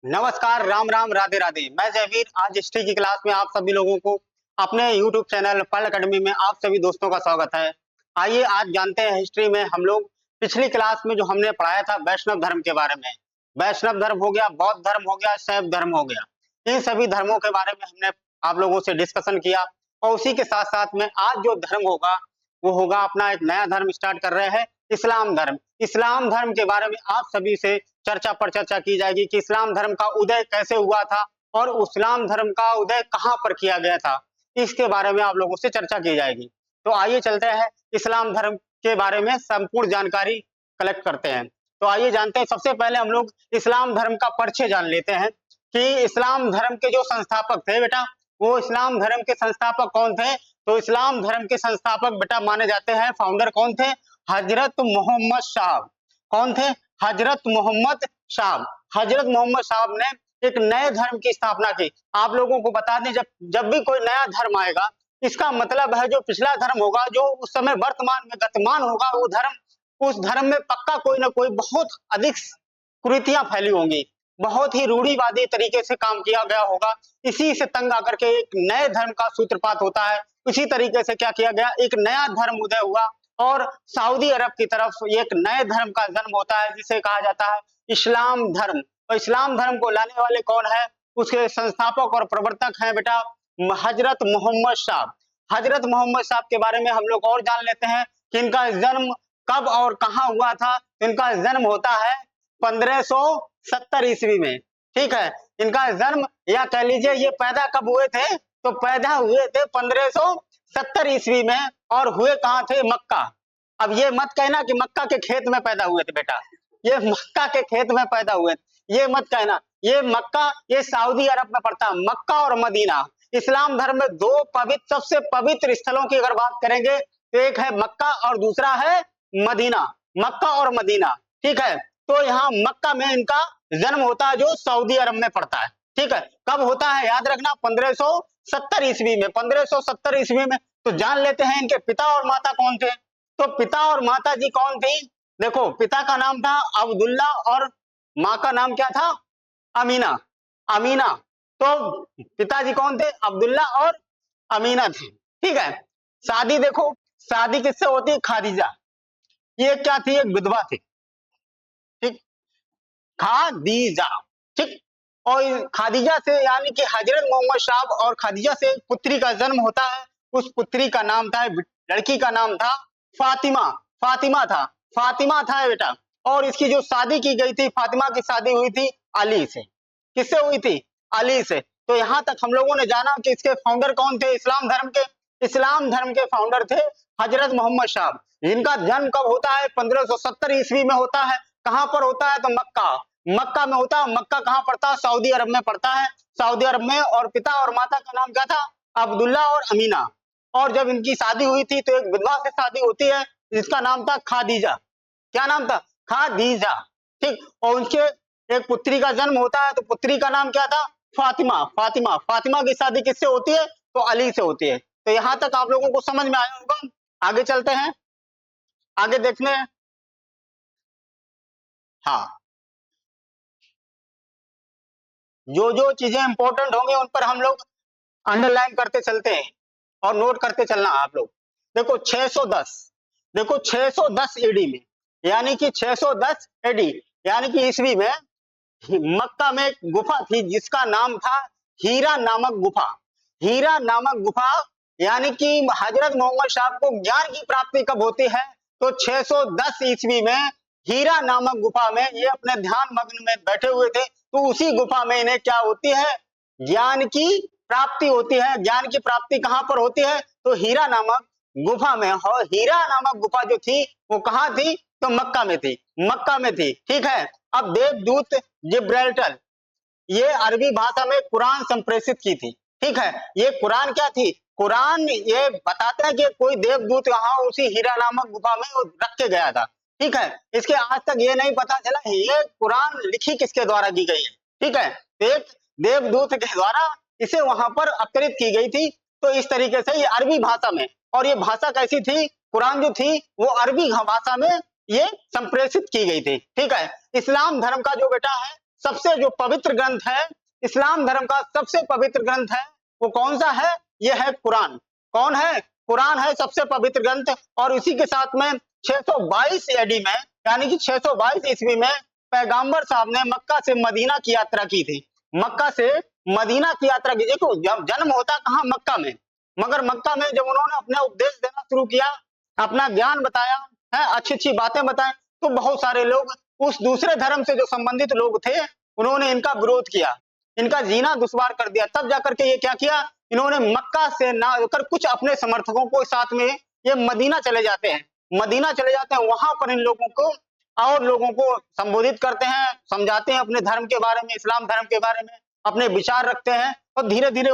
नमस्कार, राम राम, राधे राधे। मैं जयवीर आज हिस्ट्री की क्लास में आप सभी लोगों को अपने यूट्यूब चैनल पर्ल अकेडमी में आप सभी दोस्तों का स्वागत है। आइए आज जानते हैं हिस्ट्री में हम लोग पिछली क्लास में जो हमने पढ़ाया था वैष्णव धर्म के बारे में। वैष्णव धर्म हो गया, बौद्ध धर्म हो गया, शैव धर्म हो गया। इन सभी धर्मों के बारे में हमने आप लोगों से डिस्कशन किया और उसी के साथ साथ में आज जो धर्म होगा वो होगा अपना एक नया धर्म स्टार्ट कर रहे हैं, इस्लाम धर्म। इस्लाम धर्म के बारे में आप सभी से चर्चा पर चर्चा की जाएगी कि इस्लाम धर्म का उदय कैसे हुआ था और इस्लाम धर्म का उदय कहां पर किया गया था, इसके बारे में आप लोगों से चर्चा की जाएगी। तो आइए चलते हैं इस्लाम धर्म के बारे में संपूर्ण जानकारी कलेक्ट करते हैं। तो आइए जानते हैं, सबसे पहले हम लोग इस्लाम धर्म का परिचय जान लेते हैं कि इस्लाम धर्म के जो संस्थापक थे बेटा, वो इस्लाम धर्म के संस्थापक कौन थे। तो इस्लाम धर्म के संस्थापक बेटा माने जाते हैं, फाउंडर कौन थे, हजरत मोहम्मद साहब। कौन थे, हजरत मोहम्मद साहब। हजरत मोहम्मद साहब ने एक नए धर्म की स्थापना की। आप लोगों को बता दें, जब भी कोई नया धर्म आएगा, इसका मतलब है जो पिछला धर्म होगा, जो उस समय वर्तमान में गतिमान होगा, वो धर्म, उस धर्म में पक्का कोई ना कोई बहुत अधिक कुरीतियां फैली होंगी, बहुत ही रूढ़िवादी तरीके से काम किया गया होगा। इसी से तंग आकर के एक नए धर्म का सूत्रपात होता है। इसी तरीके से क्या किया गया, एक नया धर्म उदय हुआ और सऊदी अरब की तरफ एक नए धर्म का जन्म होता है जिसे कहा जाता है इस्लाम धर्म। और इस्लाम धर्म को लाने वाले कौन है, उसके संस्थापक और प्रवर्तक हैं बेटा हजरत मोहम्मद साहब। हजरत मोहम्मद साहब के बारे में हम लोग और जान लेते हैं कि इनका जन्म कब और कहां हुआ था। इनका जन्म होता है 1570 ईस्वी में। ठीक है, इनका जन्म या कह लीजिए ये पैदा कब हुए थे, तो पैदा हुए थे 1570 ईस्वी में और हुए कहाँ थे, मक्का। अब ये मत कहना कि मक्का के खेत में पैदा हुए थे बेटा, ये मक्का के खेत में पैदा हुए थे, ये मत कहना। ये मक्का, ये सऊदी अरब में पड़ता है, मक्का और मदीना। इस्लाम धर्म में दो पवित्र, सबसे पवित्र स्थलों की अगर बात करेंगे तो एक है मक्का और दूसरा है मदीना। मक्का और मदीना, ठीक है। तो यहाँ मक्का में इनका जन्म होता है जो सऊदी अरब में पड़ता है। ठीक है, कब होता है याद रखना, 1570 ईस्वी में। 1570 ईस्वी में। तो जान लेते हैं इनके पिता और माता कौन थे। तो पिता और माता जी कौन थी, देखो पिता का नाम था अब्दुल्ला और माँ का नाम क्या था, अमीना। अमीना। तो पिताजी कौन थे, अब्दुल्ला और अमीना थे। ठीक है, शादी देखो, शादी किससे होती है, खादीजा। ये क्या थी, एक विधवा थी। ठीक, खादीजा। ठीक, और खादीजा से यानी कि हजरत मोहम्मद साहब और खादीजा से पुत्री का जन्म होता है। उस पुत्री का नाम था, लड़की का नाम था फातिमा। फातिमा था, फातिमा था बेटा। और इसकी जो शादी की गई थी, फातिमा की शादी हुई थी अली से। किससे हुई थी, अली से। तो यहां तक हम लोगों ने जाना कि इसके फाउंडर कौन थे इस्लाम धर्म के। इस्लाम धर्म के फाउंडर थे हजरत मोहम्मद साहब, जिनका जन्म कब होता है, 1570 ईस्वी में होता है। कहां पर होता है, तो मक्का। मक्का में होता है। मक्का कहां पड़ता है, सऊदी अरब में पड़ता है, सऊदी अरब में। और पिता और माता का नाम क्या था, अब्दुल्ला और अमीना। और जब इनकी शादी हुई थी तो एक विधवा से शादी होती है जिसका नाम था खादीजा। क्या नाम था, खादीजा। ठीक, और उनके एक पुत्री का जन्म होता है, तो पुत्री का नाम क्या था, फातिमा। फातिमा, फातिमा की शादी किससे होती है, तो अली से होती है। तो यहां तक आप लोगों को समझ में आया होगा। आगे चलते हैं, आगे देखने हैं। हाँ, जो जो चीजें इंपॉर्टेंट होंगे उन पर हम लोग अंडरलाइन करते चलते हैं और नोट करते चलना आप लोग। देखो 610, देखो 610 एडी में, यानी कि 610 एडी यानी कि ईस्वी में मक्का में एक गुफा थी जिसका नाम था हीरा नामक गुफा। हीरा नामक गुफा, यानी कि हजरत मोहम्मद साहब को ज्ञान की प्राप्ति कब होती है, तो 610 ईस्वी में हीरा नामक गुफा में ये अपने ध्यान मग्न में बैठे हुए थे। तो उसी गुफा में इन्हें क्या होती है, ज्ञान की प्राप्ति होती है। ज्ञान की प्राप्ति कहां पर होती है, तो हीरा नामक गुफा में। और हीरा नामक गुफा जो थी वो कहां थी, तो मक्का में थी। मक्का में थी, ठीक है। अब देवदूत जिब्राल्टर, ये अरबी भाषा में कुरान संप्रेषित की थी। ठीक है, ये कुरान क्या थी, कुरान ये बताता है कि कोई देवदूत यहाँ उसी हीरा नामक गुफा में रख के गया था। ठीक है, इसके आज तक ये नहीं पता चला ये कुरान लिखी किसके द्वारा की गई है। ठीक है, एक देवदूत के द्वारा इसे वहां पर अवतरित की गई थी। तो इस तरीके से ये अरबी भाषा में, और ये भाषा कैसी थी, कुरान जो थी वो अरबी भाषा में ये संप्रेषित की गई थी। ठीक है, इस्लाम धर्म का जो बेटा है सबसे जो पवित्र ग्रंथ है, इस्लाम धर्म का सबसे पवित्र ग्रंथ है, वो कौन सा है? ये है कुरान। कौन है? कुरान है सबसे पवित्र ग्रंथ। और इसी के साथ में 622 एडी में, यानी कि 622 ईस्वी में पैगंबर साहब ने मक्का से मदीना की यात्रा की थी। मक्का से मदीना की यात्रा की। देखो जन्म होता कहाँ? मक्का में, मगर मक्का में जब उन्होंने अपना उपदेश देना शुरू किया, अपना ज्ञान बताया है, अच्छी अच्छी बातें बताएं, तो बहुत सारे लोग उस दूसरे धर्म से जो संबंधित लोग थे, उन्होंने इनका विरोध किया, इनका जीना दुश्वार कर दिया। तब जाकर के ये क्या किया, इन्होंने मक्का से ना होकर कुछ अपने समर्थकों को साथ में ये मदीना चले जाते हैं। मदीना चले जाते हैं, वहां पर इन लोगों को और लोगों को संबोधित करते हैं, समझाते हैं अपने धर्म के बारे में, इस्लाम धर्म के बारे में अपने विचार रखते हैं। और धीरे धीरे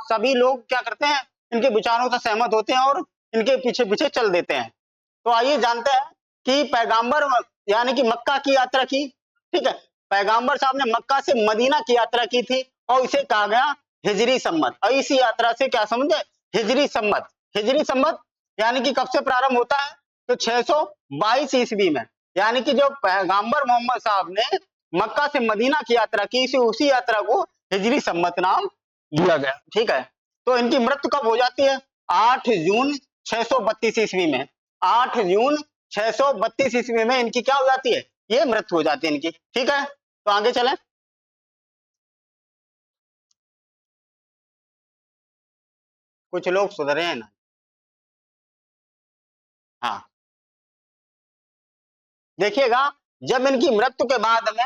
सभी लोग क्या करते हैं, इनके विचारों से सहमत होते हैं और इनके पीछे पीछे चल देते हैं। तो आइए जानते हैं कि पैगंबर यानी कि मक्का की यात्रा की, ठीक है, पैगंबर साहब ने मक्का से मदीना की यात्रा की थी और इसे कहा गया हिजरी सम्मत। और इसी यात्रा से क्या समझे? हिजरी सम्मत। हिजरी सम्मत यानी कि कब से प्रारंभ होता है? तो 622 ईस्वी में, यानी कि जो पैगंबर मोहम्मद साहब ने मक्का से मदीना की यात्रा की, उसी यात्रा को हिजरी सम्मत नाम दिया गया। ठीक है, तो इनकी मृत्यु कब हो जाती है? 8 जून 632 ईस्वी में। 8 जून 632 ईस्वी में इनकी क्या हो जाती है? ये मृत्यु हो जाती है इनकी। ठीक है, तो आगे चलें। कुछ लोग सुधरे हैं ना? हाँ, देखिएगा, जब इनकी मृत्यु के बाद में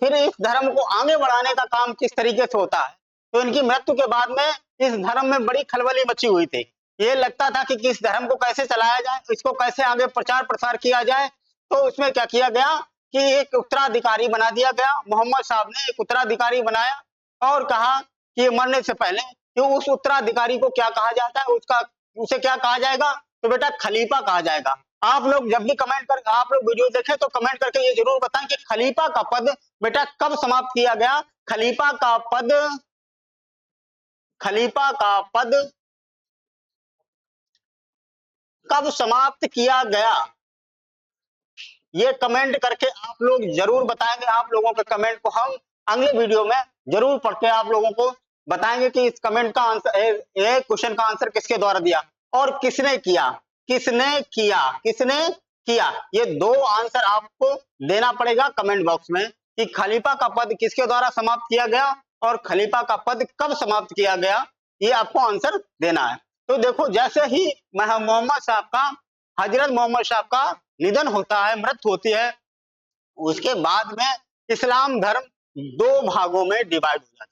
फिर इस धर्म को आगे बढ़ाने का काम किस तरीके से होता है, तो इनकी मृत्यु के बाद में इस धर्म में बड़ी खलबली मची हुई थी। ये लगता था कि इस धर्म को कैसे चलाया जाए, इसको कैसे आगे प्रचार प्रसार किया जाए। तो उसमें क्या किया गया कि एक उत्तराधिकारी बना दिया गया। मोहम्मद साहब ने एक उत्तराधिकारी बनाया और कहा कि ये मरने से पहले कि उस उत्तराधिकारी को क्या कहा जाता है, उसका उसे क्या कहा जाएगा? तो बेटा खलीफा कहा जाएगा। आप लोग जब भी कमेंट कर, आप लोग वीडियो देखें तो कमेंट करके ये जरूर बताएं कि खलीफा का पद बेटा कब समाप्त किया गया? खलीफा का पद, खलीफा का पद कब समाप्त किया गया? ये कमेंट करके आप लोग जरूर बताएंगे। आप लोगों के कमेंट को हम अगले वीडियो में जरूर पढ़ के आप लोगों को बताएंगे कि इस कमेंट का आंसर, ये क्वेश्चन का आंसर किसके द्वारा दिया और किसने किया, किसने किया, किसने किया। ये दो आंसर आपको देना पड़ेगा कमेंट बॉक्स में कि खलीफा का पद किसके द्वारा समाप्त किया गया और खलीफा का पद कब समाप्त किया गया, ये आपको आंसर देना है। तो देखो, जैसे ही मोहम्मद साहब का, हजरत मोहम्मद साहब का निधन होता है, मृत्यु होती है, उसके बाद में इस्लाम धर्म दो भागों में डिवाइड हो जाता है।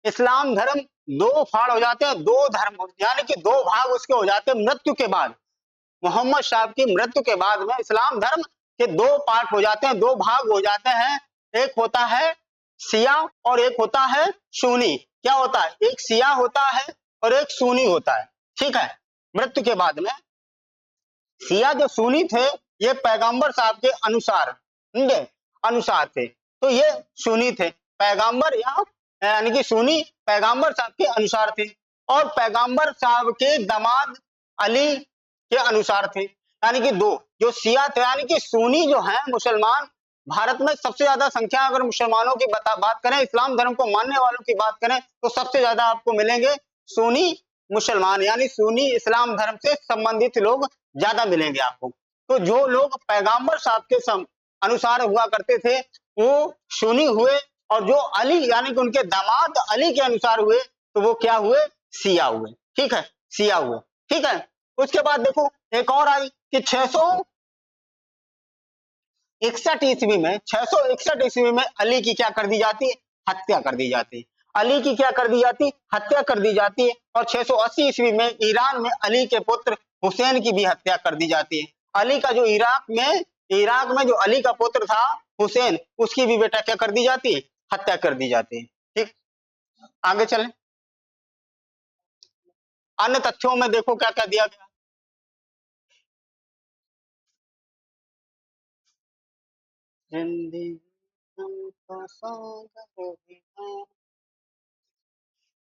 इस्लाम धर्म दो फाड़ हो जाते हैं, दो धर्म यानी कि दो भाग उसके हो जाते हैं मृत्यु के बाद। मोहम्मद साहब की मृत्यु के बाद में इस्लाम धर्म के दो पार्ट हो जाते हैं, दो भाग हो जाते हैं। एक होता है शिया और एक होता है सुन्नी। क्या होता है? एक शिया होता है और एक सुन्नी होता है। ठीक है, मृत्यु के बाद में शिया जो सुन्नी थे, ये पैगंबर साहब के अनुसार, समझे, अनुसार थे, तो ये सुन्नी थे। पैगंबर यानी कि सुन्नी पैगंबर साहब के अनुसार थे और पैगंबर साहब के दामाद अली के अनुसार थे। यानी कि दो जो शिया थे, यानी कि सुन्नी जो है मुसलमान, भारत में सबसे ज्यादा संख्या अगर मुसलमानों की बात करें, इस्लाम धर्म को मानने वालों की बात करें, तो सबसे ज्यादा आपको मिलेंगे सुन्नी मुसलमान, यानी सुन्नी इस्लाम धर्म से संबंधित लोग ज्यादा मिलेंगे आपको। तो जो लोग पैगंबर साहब के अनुसार हुआ करते थे वो सुन्नी हुए, और जो अली यानी कि उनके दामाद अली के अनुसार हुए तो वो क्या हुए? शिया हुए। ठीक है, शिया हुए। ठीक है, उसके बाद देखो एक और आई कि 661 ईस्वी में, 661 ईस्वी में अली की क्या कर दी जाती है? हत्या कर दी जाती है। अली की क्या कर दी जाती? हत्या कर दी जाती है। और 680 ईस्वी में ईरान में अली के पुत्र हुसैन की भी हत्या कर दी जाती है। अली का जो इराक में जो अली का पुत्र था हुसैन, उसकी भी बेटा क्या कर दी जाती है? हत्या कर दी जाती है। ठीक, आगे चलें। अन्य तथ्यों में देखो क्या क्या दिया गया।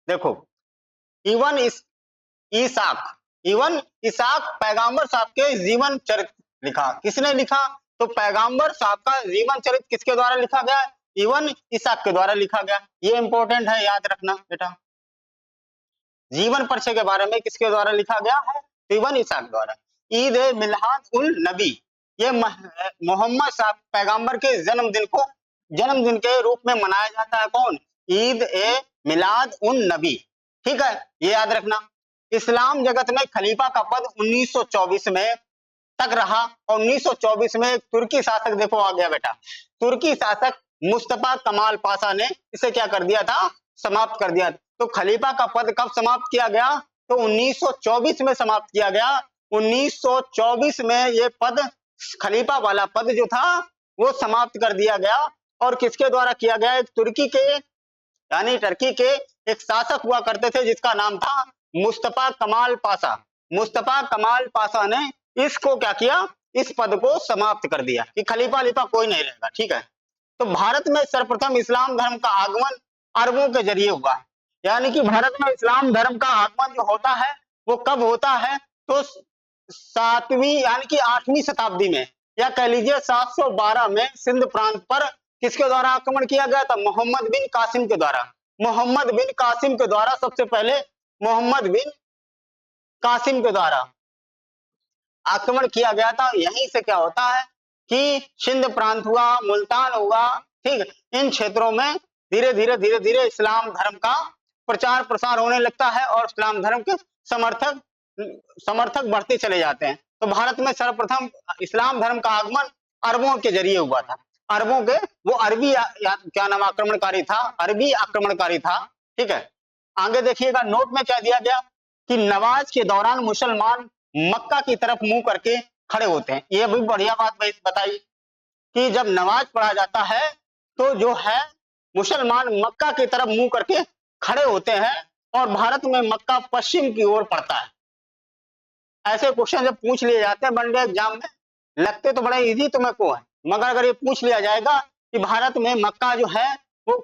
देखो, इवन ईसाक इवन इसाक पैगंबर साहब के जीवन चरित्र लिखा। किसने लिखा? तो पैगंबर साहब का जीवन चरित्र किसके द्वारा लिखा गया है? इवन ईसाक के द्वारा लिखा गया। ये इंपॉर्टेंट है, याद रखना बेटा। जीवन परिचय के बारे में किसके द्वारा लिखा गया है? इवन ईसाक द्वारा। ईद ए मिलाद उल नबी, ये मोहम्मद साहब पैगंबर के जन्मदिन के रूप में मनाया जाता है। कौन? ईद ए मिलाद उन नबी। ठीक है, ये याद रखना। इस्लाम जगत में खलीफा का पद 1924 में तक रहा और 1924 में तुर्की शासक, देखो आ गया बेटा, तुर्की शासक मुस्तफा कमाल पाशा ने इसे क्या कर दिया था? समाप्त कर दिया। तो खलीफा का पद कब समाप्त किया गया? तो 1924 में समाप्त किया गया। 1924 में ये पद, खलीफा वाला पद जो था वो समाप्त कर दिया गया। और किसके द्वारा किया गया? एक तुर्की के यानी टर्की के एक शासक हुआ करते थे जिसका नाम था मुस्तफा कमाल पाशा। मुस्तफा कमाल पाशा ने इसको क्या किया? इस पद को समाप्त कर दिया कि खलीफा कोई नहीं रहेगा। ठीक है, तो भारत में सर्वप्रथम इस्लाम धर्म का आगमन अरबों के जरिए हुआ। यानी कि भारत में इस्लाम धर्म का आगमन जो होता है वो कब होता है? तो 7वीं यानी कि 8वीं शताब्दी में, या कह लीजिए 712 में सिंध प्रांत पर किसके द्वारा आक्रमण किया गया था? मोहम्मद बिन कासिम के द्वारा। मोहम्मद बिन कासिम के द्वारा, सबसे पहले मोहम्मद बिन कासिम के द्वारा आक्रमण किया गया था। यहीं से क्या होता है कि सिंध प्रांत हुआ, मुल्तान हुआ, ठीक, इन क्षेत्रों में धीरे धीरे इस्लाम धर्म का प्रचार प्रसार होने लगता है और इस्लाम धर्म के समर्थक बढ़ते चले जाते हैं। तो भारत में सर्वप्रथम इस्लाम धर्म का आगमन अरबों के जरिए हुआ था। अरबों के, वो अरबी क्या नाम आक्रमणकारी था? अरबी आक्रमणकारी था। ठीक है, आगे देखिएगा, नोट में क्या दिया गया कि नमाज के दौरान मुसलमान मक्का की तरफ मुंह करके खड़े होते हैं। ये भी बढ़िया बात बताई कि जब नमाज पढ़ा जाता है तो जो है मुसलमान मक्का की तरफ मुंह करके खड़े होते हैं और भारत में मक्का पश्चिम की ओर पड़ता है। ऐसे क्वेश्चन जब पूछ लिए जाते हैं वनडे एग्जाम में, लगते तो बड़े इजी तुम्हें को है, मगर अगर ये पूछ लिया जाएगा कि भारत में मक्का जो है वो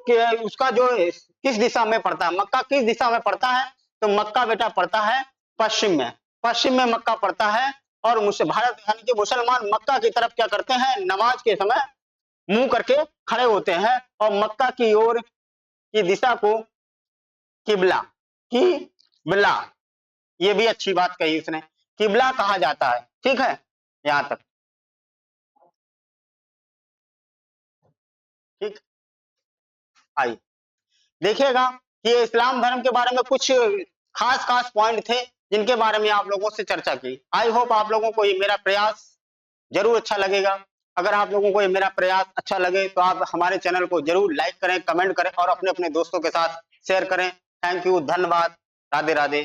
उसका जो किस दिशा में पड़ता है, मक्का किस दिशा में पड़ता है, तो मक्का बेटा पड़ता है पश्चिम में। पश्चिम में मक्का पड़ता है और भारत यानी कि मुसलमान मक्का की तरफ क्या करते हैं? नमाज के समय मुंह करके खड़े होते हैं और मक्का की ओर की दिशा को किबला, ये भी अच्छी बात कही उसने, किबला कहा जाता है। ठीक है, यहां तक ठीक। आई देखिएगा कि इस्लाम धर्म के बारे में कुछ खास पॉइंट थे जिनके बारे में आप लोगों से चर्चा की। आई होप आप लोगों को ये मेरा प्रयास जरूर अच्छा लगेगा। अगर आप लोगों को ये मेरा प्रयास अच्छा लगे तो आप हमारे चैनल को जरूर लाइक करें, कमेंट करें और अपने दोस्तों के साथ शेयर करें। थैंक यू, धन्यवाद, राधे राधे।